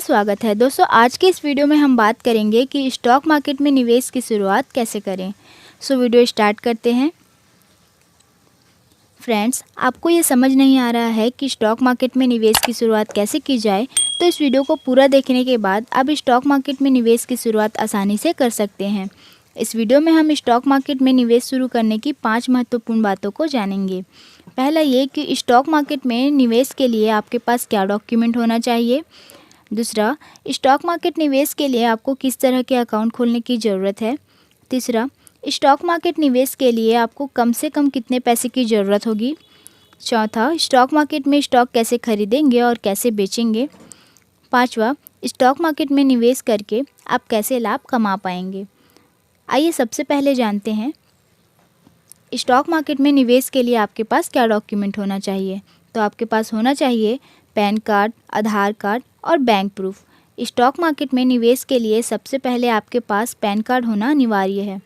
स्वागत है दोस्तों। आज के इस वीडियो में हम बात करेंगे कि स्टॉक मार्केट में निवेश की शुरुआत कैसे करें। वीडियो स्टार्ट करते हैं। फ्रेंड्स, आपको ये समझ नहीं आ रहा है कि स्टॉक मार्केट में निवेश की शुरुआत कैसे की जाए, तो इस वीडियो को पूरा देखने के बाद आप स्टॉक मार्केट में निवेश की शुरुआत आसानी से कर सकते हैं। इस वीडियो में हम स्टॉक मार्केट में निवेश शुरू करने की 5 महत्वपूर्ण बातों को जानेंगे। पहला ये कि स्टॉक मार्केट में निवेश के लिए आपके पास क्या डॉक्यूमेंट होना चाहिए। दूसरा, स्टॉक मार्केट निवेश के लिए आपको किस तरह के अकाउंट खोलने की ज़रूरत है। तीसरा, स्टॉक मार्केट निवेश के लिए आपको कम से कम कितने पैसे की ज़रूरत होगी। चौथा, स्टॉक मार्केट में स्टॉक कैसे खरीदेंगे और कैसे बेचेंगे। पांचवा, स्टॉक मार्केट में निवेश करके आप कैसे लाभ कमा पाएंगे। आइए सबसे पहले जानते हैं स्टॉक मार्केट में निवेश के लिए आपके पास क्या डॉक्यूमेंट होना चाहिए। तो आपके पास होना चाहिए पैन कार्ड, आधार कार्ड और बैंक प्रूफ। स्टॉक मार्केट में निवेश के लिए सबसे पहले आपके पास पैन कार्ड होना अनिवार्य है।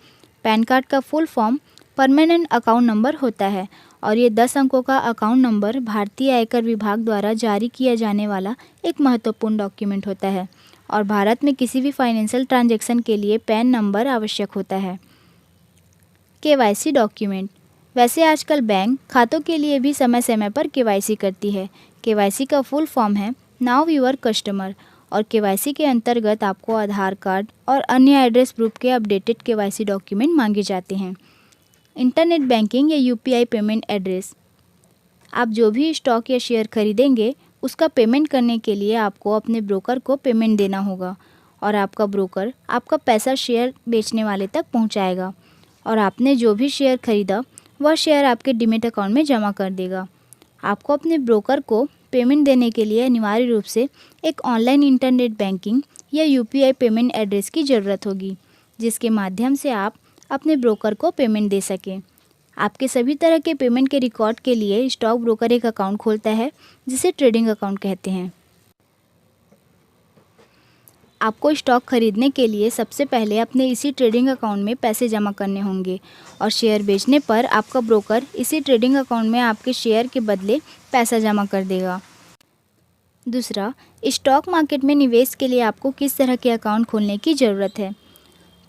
पैन कार्ड का full form permanent account number होता है और ये 10 अंकों का अकाउंट नंबर भारतीय आयकर विभाग द्वारा जारी किया जाने वाला एक महत्वपूर्ण डॉक्यूमेंट होता है और भारत में किसी भी फाइनेंशियल ट्रांजैक्शन के लिए पैन नंबर आवश्यक होता है। KYC document. वैसे आजकल बैंक खातों के लिए भी समय समय पर केवाईसी करती है। केवाईसी का फुल फॉर्म है नाउ यूर कस्टमर और केवाईसी के अंतर्गत आपको आधार कार्ड और अन्य एड्रेस प्रूफ के अपडेटेड केवाईसी डॉक्यूमेंट मांगे जाते हैं। इंटरनेट बैंकिंग या यूपीआई पेमेंट एड्रेस। आप जो भी स्टॉक या शेयर खरीदेंगे उसका पेमेंट करने के लिए आपको अपने ब्रोकर को पेमेंट देना होगा और आपका ब्रोकर आपका पैसा शेयर बेचने वाले तक पहुंचाएगा और आपने जो भी शेयर खरीदा वह शेयर आपके डीमैट अकाउंट में जमा कर देगा। आपको अपने ब्रोकर को पेमेंट देने के लिए अनिवार्य रूप से एक ऑनलाइन इंटरनेट बैंकिंग या यूपीआई पेमेंट एड्रेस की ज़रूरत होगी, जिसके माध्यम से आप अपने ब्रोकर को पेमेंट दे सकें। आपके सभी तरह के पेमेंट के रिकॉर्ड के लिए स्टॉक ब्रोकर एक अकाउंट खोलता है जिसे ट्रेडिंग अकाउंट कहते हैं। आपको स्टॉक खरीदने के लिए सबसे पहले अपने इसी ट्रेडिंग अकाउंट में पैसे जमा करने होंगे और शेयर बेचने पर आपका ब्रोकर इसी ट्रेडिंग अकाउंट में आपके शेयर के बदले पैसा जमा कर देगा। दूसरा, स्टॉक मार्केट में निवेश के लिए आपको किस तरह के अकाउंट खोलने की ज़रूरत है।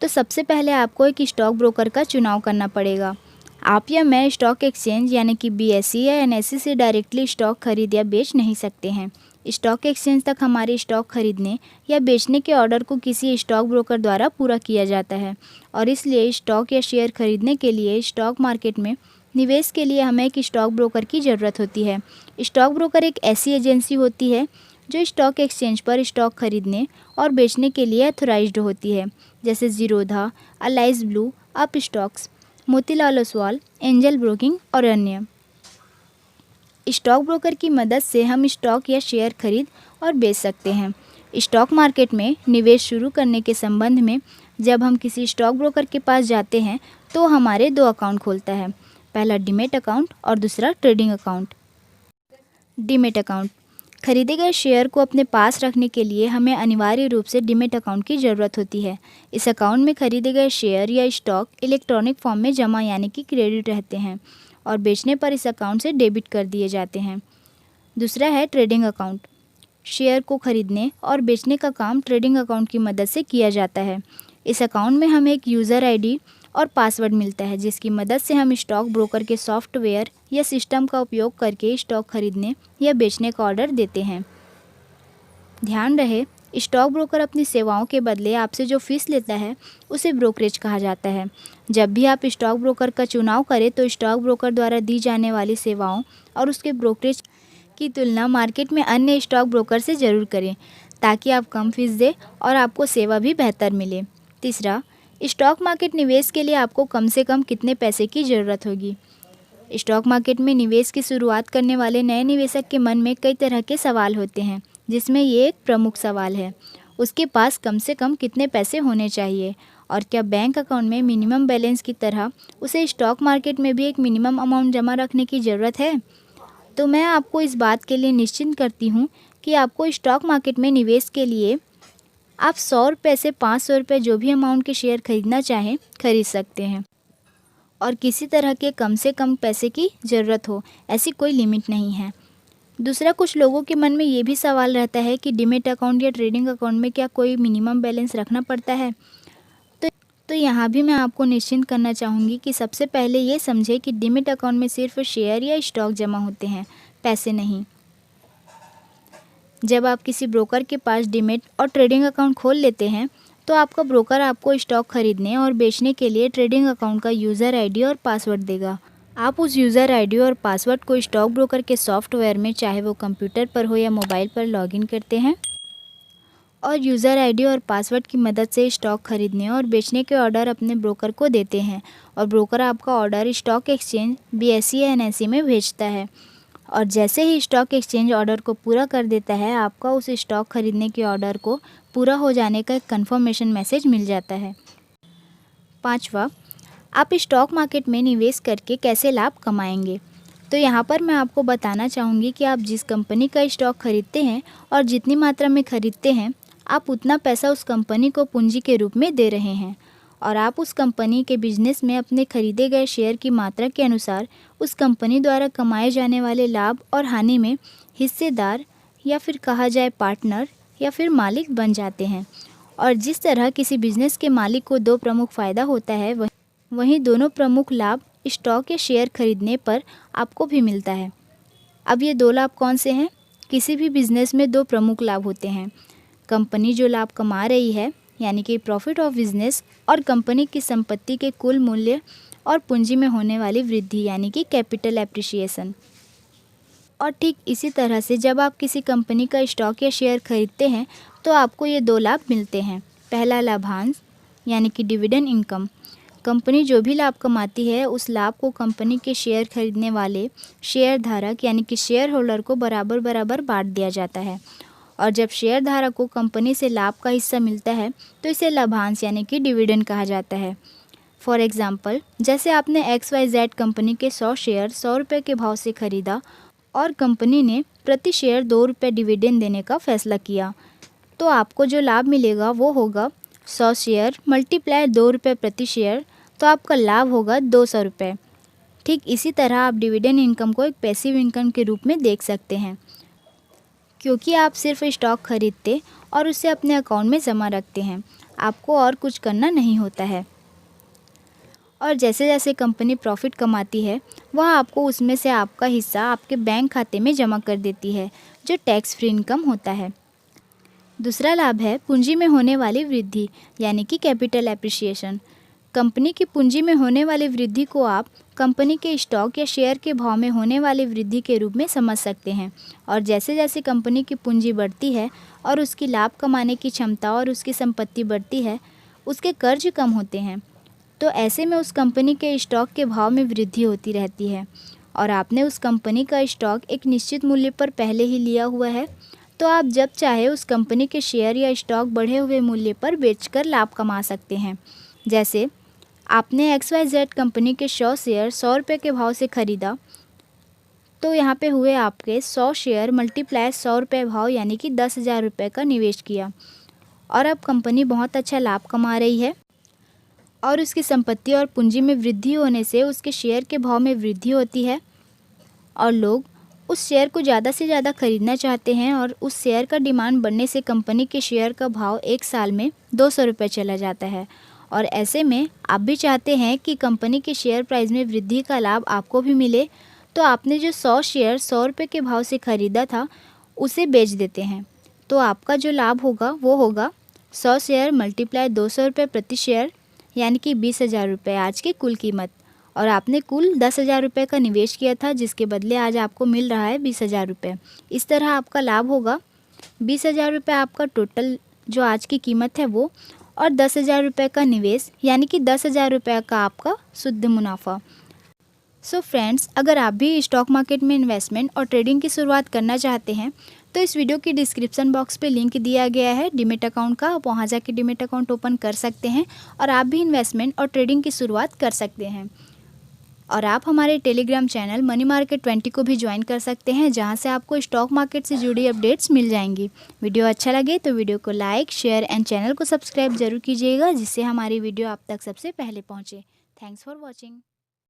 तो सबसे पहले आपको एक स्टॉक ब्रोकर का चुनाव करना पड़ेगा। आप या मैं स्टॉक एक्सचेंज यानी कि बीएसई या एनएसई से डायरेक्टली स्टॉक खरीद या बेच नहीं सकते हैं। स्टॉक एक्सचेंज तक हमारे स्टॉक खरीदने या बेचने के ऑर्डर को किसी स्टॉक ब्रोकर द्वारा पूरा किया जाता है और इसलिए स्टॉक या शेयर खरीदने के लिए स्टॉक मार्केट में निवेश के लिए हमें एक स्टॉक ब्रोकर की ज़रूरत होती है। स्टॉक ब्रोकर एक ऐसी एजेंसी होती है जो स्टॉक एक्सचेंज पर स्टॉक खरीदने और बेचने के लिए अथोराइज्ड होती है, जैसे Zerodha, Alice Blue, Upstox, Motilal Oswal, Angel Broking और अन्य। स्टॉक ब्रोकर की मदद से हम स्टॉक या शेयर खरीद और बेच सकते हैं। स्टॉक मार्केट में निवेश शुरू करने के संबंध में जब हम किसी स्टॉक ब्रोकर के पास जाते हैं तो हमारे 2 अकाउंट खोलता है, पहला डीमैट अकाउंट और दूसरा ट्रेडिंग अकाउंट। Demat account. खरीदे गए शेयर को अपने पास रखने के लिए हमें अनिवार्य रूप से डीमैट अकाउंट की ज़रूरत होती है। इस अकाउंट में खरीदे गए शेयर या स्टॉक इलेक्ट्रॉनिक फॉर्म में जमा यानी कि क्रेडिट रहते हैं और बेचने पर इस अकाउंट से डेबिट कर दिए जाते हैं। दूसरा है ट्रेडिंग अकाउंट। शेयर को खरीदने और बेचने का काम ट्रेडिंग अकाउंट की मदद से किया जाता है। इस अकाउंट में हमें एक यूज़र आईडी और पासवर्ड मिलता है जिसकी मदद से हम स्टॉक ब्रोकर के सॉफ्टवेयर या सिस्टम का उपयोग करके स्टॉक खरीदने या बेचने का ऑर्डर देते हैं। ध्यान रहे, स्टॉक ब्रोकर अपनी सेवाओं के बदले आपसे जो फीस लेता है उसे ब्रोकरेज कहा जाता है। जब भी आप स्टॉक ब्रोकर का चुनाव करें तो स्टॉक ब्रोकर द्वारा दी जाने वाली सेवाओं और उसके ब्रोकरेज की तुलना मार्केट में अन्य स्टॉक ब्रोकर से ज़रूर करें ताकि आप कम फीस दें और आपको सेवा भी बेहतर मिले। तीसरा, स्टॉक मार्केट निवेश के लिए आपको कम से कम कितने पैसे की ज़रूरत होगी। स्टॉक मार्केट में निवेश की शुरुआत करने वाले नए निवेशक के मन में कई तरह के सवाल होते हैं, जिसमें ये एक प्रमुख सवाल है, उसके पास कम से कम कितने पैसे होने चाहिए और क्या बैंक अकाउंट में मिनिमम बैलेंस की तरह उसे स्टॉक मार्केट में भी एक मिनिमम अमाउंट जमा रखने की ज़रूरत है। तो मैं आपको इस बात के लिए निश्चिंत करती हूँ कि आपको स्टॉक मार्केट में निवेश के लिए आप 100 रुपये से 500 रुपये जो भी अमाउंट के शेयर खरीदना चाहें खरीद सकते हैं और किसी तरह के कम से कम पैसे की ज़रूरत हो, ऐसी कोई लिमिट नहीं है। दूसरा, कुछ लोगों के मन में ये भी सवाल रहता है कि डीमैट अकाउंट या ट्रेडिंग अकाउंट में क्या कोई मिनिमम बैलेंस रखना पड़ता है। तो यहाँ भी मैं आपको निश्चिंत करना चाहूँगी कि सबसे पहले ये समझें कि डीमैट अकाउंट में सिर्फ शेयर या स्टॉक जमा होते हैं, पैसे नहीं। जब आप किसी ब्रोकर के पास डीमैट और ट्रेडिंग अकाउंट खोल लेते हैं तो आपका ब्रोकर आपको स्टॉक खरीदने और बेचने के लिए ट्रेडिंग अकाउंट का यूज़र आईडी और पासवर्ड देगा। आप उस यूज़र आईडी और पासवर्ड को स्टॉक ब्रोकर के सॉफ्टवेयर में, चाहे वो कंप्यूटर पर हो या मोबाइल पर, लॉगिन करते हैं और यूज़र आईडी और पासवर्ड की मदद से स्टॉक खरीदने और बेचने के ऑर्डर अपने ब्रोकर को देते हैं और ब्रोकर आपका ऑर्डर स्टॉक एक्सचेंज BSE या NSE में भेजता है। और जैसे ही स्टॉक एक्सचेंज ऑर्डर को पूरा कर देता है, आपका उस स्टॉक खरीदने के ऑर्डर को पूरा हो जाने का एक कंफर्मेशन मैसेज मिल जाता है। पाँचवा, आप स्टॉक मार्केट में निवेश करके कैसे लाभ कमाएंगे। तो यहाँ पर मैं आपको बताना चाहूँगी कि आप जिस कंपनी का स्टॉक खरीदते हैं और जितनी मात्रा में खरीदते हैं, आप उतना पैसा उस कंपनी को पूंजी के रूप में दे रहे हैं और आप उस कंपनी के बिजनेस में अपने खरीदे गए शेयर की मात्रा के अनुसार उस कंपनी द्वारा कमाए जाने वाले लाभ और हानि में हिस्सेदार या फिर कहा जाए पार्टनर या फिर मालिक बन जाते हैं। और जिस तरह किसी बिजनेस के मालिक को दो प्रमुख फ़ायदा होता है, वहीं दोनों प्रमुख लाभ स्टॉक या शेयर खरीदने पर आपको भी मिलता है। अब ये दो लाभ कौन से हैं? किसी भी बिजनेस में दो प्रमुख लाभ होते हैं। कंपनी जो लाभ कमा रही है यानी कि प्रॉफिट ऑफ बिजनेस, और कंपनी की संपत्ति के कुल मूल्य और पूंजी में होने वाली वृद्धि यानी कि कैपिटल एप्रिसिएशन। और ठीक इसी तरह से जब आप किसी कंपनी का स्टॉक या शेयर खरीदते हैं तो आपको ये दो लाभ मिलते हैं। पहला, लाभांश यानी कि डिविडेंड इनकम। कंपनी जो भी लाभ कमाती है उस लाभ को कंपनी के शेयर खरीदने वाले शेयर धारक यानी कि शेयर होल्डर को बराबर बराबर बांट दिया जाता है। और जब शेयर धारक को कंपनी से लाभ का हिस्सा मिलता है तो इसे लाभांश यानी कि डिविडेंड कहा जाता है। फॉर एग्ज़ाम्पल, जैसे आपने XYZ कंपनी के 100 शेयर 100 रुपये के भाव से खरीदा और कंपनी ने प्रति शेयर 2 रुपये डिविडेंड देने का फैसला किया, तो आपको जो लाभ मिलेगा वो होगा 100 शेयर मल्टीप्लाई 2 रुपये प्रति शेयर, तो आपका लाभ होगा 200 रुपये। ठीक इसी तरह आप डिविडेंड इनकम को एक पैसिव इनकम के रूप में देख सकते हैं, क्योंकि आप सिर्फ स्टॉक खरीदते और उसे अपने अकाउंट में जमा रखते हैं, आपको और कुछ करना नहीं होता है। और जैसे जैसे कंपनी प्रॉफिट कमाती है वह आपको उसमें से आपका हिस्सा आपके बैंक खाते में जमा कर देती है, जो टैक्स फ्री इनकम होता है। दूसरा लाभ है पूंजी में होने वाली वृद्धि यानी कि कैपिटल एप्रिसिएशन। कंपनी की पूंजी में होने वाली वृद्धि को आप कंपनी के स्टॉक या शेयर के भाव में होने वाली वृद्धि के रूप में समझ सकते हैं। और जैसे जैसे कंपनी की पूंजी बढ़ती है और उसकी लाभ कमाने की क्षमता और उसकी संपत्ति बढ़ती है, उसके कर्ज कम होते हैं, तो ऐसे में उस कंपनी के स्टॉक के भाव में वृद्धि होती रहती है। और आपने उस कंपनी का स्टॉक एक निश्चित मूल्य पर पहले ही लिया हुआ है, तो आप जब चाहे उस कंपनी के शेयर या स्टॉक बढ़े हुए मूल्य पर बेचकर लाभ कमा सकते हैं। जैसे आपने XYZ कंपनी के 100 शेयर 100 रुपये के भाव से ख़रीदा, तो यहाँ पे हुए आपके 100 शेयर मल्टीप्लाई 100 रुपये भाव यानी कि 10,000 रुपये का निवेश किया और अब कंपनी बहुत अच्छा लाभ कमा रही है और उसकी संपत्ति और पूंजी में वृद्धि होने से उसके शेयर के भाव में वृद्धि होती है और लोग उस शेयर को ज़्यादा से ज़्यादा खरीदना चाहते हैं और उस शेयर का डिमांड बढ़ने से कंपनी के शेयर का भाव एक साल में 200 रुपये चला जाता है। और ऐसे में आप भी चाहते हैं कि कंपनी के शेयर प्राइस में वृद्धि का लाभ आपको भी मिले, तो आपने जो 100 शेयर 100 रुपये के भाव से ख़रीदा था उसे बेच देते हैं, तो आपका जो लाभ होगा वो होगा 100 शेयर मल्टीप्लाई 200 रुपये प्रति शेयर यानी कि 20,000 रुपये आज की कुल कीमत। और आपने कुल 10,000 रुपये का निवेश किया था जिसके बदले आज आपको मिल रहा है 20,000 रुपये। इस तरह आपका लाभ होगा 20,000 रुपये आपका टोटल जो आज की कीमत है वो, और 10,000 रुपये का निवेश यानी कि 10,000 रुपये का आपका शुद्ध मुनाफा। सो फ्रेंड्स, अगर आप भी स्टॉक मार्केट में इन्वेस्टमेंट और ट्रेडिंग की शुरुआत करना चाहते हैं तो इस वीडियो की डिस्क्रिप्शन बॉक्स पे लिंक दिया गया है डीमैट अकाउंट का, आप वहाँ जाके डीमैट अकाउंट ओपन कर सकते हैं और आप भी इन्वेस्टमेंट और ट्रेडिंग की शुरुआत कर सकते हैं। और आप हमारे टेलीग्राम चैनल मनी मार्केट 20 को भी ज्वाइन कर सकते हैं, जहां से आपको स्टॉक मार्केट से जुड़ी अपडेट्स मिल जाएंगी। वीडियो अच्छा लगे तो वीडियो को लाइक, शेयर एंड चैनल को सब्सक्राइब जरूर कीजिएगा, जिससे हमारी वीडियो आप तक सबसे पहले पहुंचे। Thanks for watching.